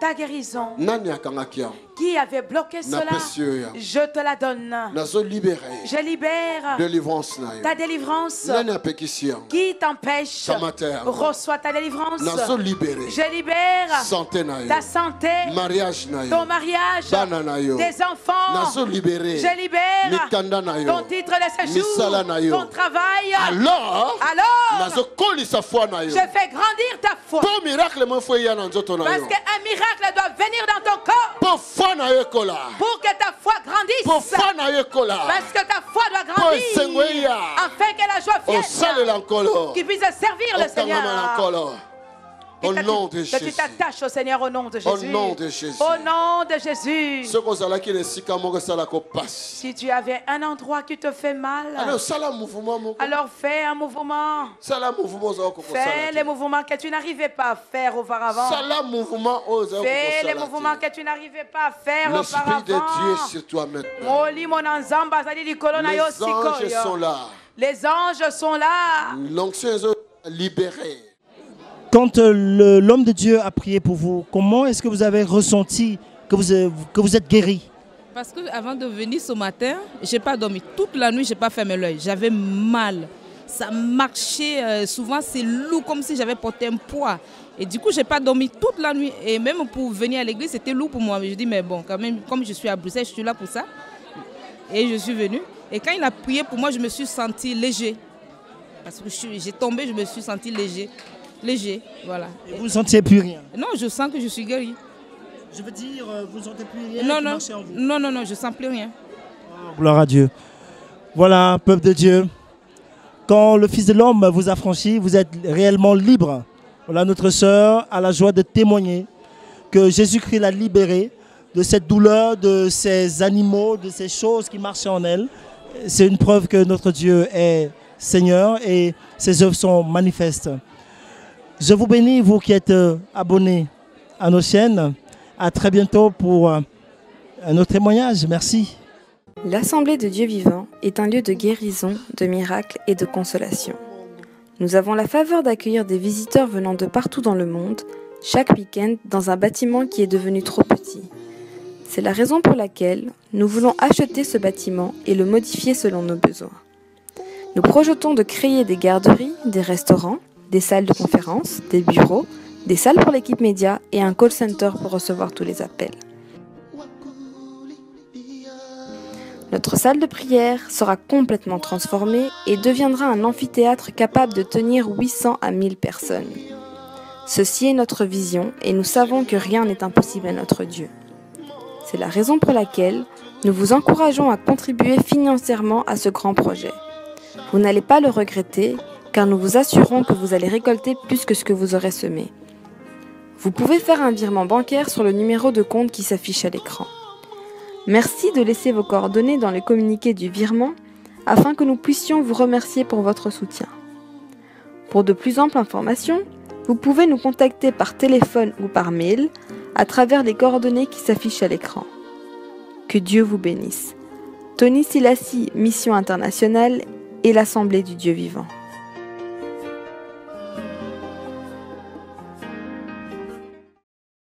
ta guérison. Nani akangakia. Qui avait bloqué cela? Je te la donne. Je libère délivrance ta délivrance. Qui t'empêche? Reçois ta délivrance. Je libère ta santé, ton mariage, tes enfants. Je libère ton titre de séjour, ton travail. Alors, je fais grandir ta foi. Parce qu'un miracle doit venir dans ton corps. Pour que ta foi grandisse. Parce que ta foi doit grandir. Afin que la joie vienne. Qu'il puisse servir le Seigneur. Au nom de Jésus. Que tu t'attaches au Seigneur au nom de Jésus. Au nom de Jésus. Au nom de Jésus. Si tu avais un endroit qui te fait mal, alors fais un mouvement. Fais les mouvements que tu n'arrivais pas à faire auparavant. Fais les mouvements que tu n'arrivais pas à faire auparavant. L'Esprit de Dieu est sur toi maintenant. Les anges sont là. Les anges sont là. L'onction est libérée. Quand l'homme de Dieu a prié pour vous, comment est-ce que vous avez ressenti que vous êtes guéri? Parce qu'avant de venir ce matin, je n'ai pas dormi. Toute la nuit, je n'ai pas fermé l'œil. J'avais mal. Ça marchait. Souvent, c'est lourd, comme si j'avais porté un poids. Et du coup, je n'ai pas dormi toute la nuit. Et même pour venir à l'église, c'était lourd pour moi. Mais je dis, mais bon, quand même, comme je suis à Bruxelles, je suis là pour ça. Et je suis venue. Et quand il a prié pour moi, je me suis sentie léger. Parce que j'ai tombé, je me suis sentie léger, voilà. Et vous ne sentiez plus rien? Non, je sens que je suis guérie. Je veux dire, vous ne sentez plus rien? Non, je ne sens plus rien. Oh, gloire à Dieu. Voilà, peuple de Dieu. Quand le Fils de l'homme vous a franchi, vous êtes réellement libre. Voilà, notre sœur a la joie de témoigner que Jésus-Christ l'a libérée de cette douleur, de ces animaux, de ces choses qui marchaient en elle. C'est une preuve que notre Dieu est Seigneur et ses œuvres sont manifestes. Je vous bénis, vous qui êtes abonnés à nos chaînes. À très bientôt pour un autre témoignage. Merci. L'Assemblée de Dieu vivant est un lieu de guérison, de miracles et de consolation. Nous avons la faveur d'accueillir des visiteurs venant de partout dans le monde, chaque week-end dans un bâtiment qui est devenu trop petit. C'est la raison pour laquelle nous voulons acheter ce bâtiment et le modifier selon nos besoins. Nous projetons de créer des garderies, des restaurants, des salles de conférence, des bureaux, des salles pour l'équipe média et un call center pour recevoir tous les appels. Notre salle de prière sera complètement transformée et deviendra un amphithéâtre capable de tenir 800 à 1000 personnes. Ceci est notre vision et nous savons que rien n'est impossible à notre Dieu. C'est la raison pour laquelle nous vous encourageons à contribuer financièrement à ce grand projet. Vous n'allez pas le regretter, car nous vous assurons que vous allez récolter plus que ce que vous aurez semé. Vous pouvez faire un virement bancaire sur le numéro de compte qui s'affiche à l'écran. Merci de laisser vos coordonnées dans le communiqué du virement afin que nous puissions vous remercier pour votre soutien. Pour de plus amples informations, vous pouvez nous contacter par téléphone ou par mail à travers les coordonnées qui s'affichent à l'écran. Que Dieu vous bénisse. Tony Silassi, Mission Internationale et l'Assemblée du Dieu Vivant.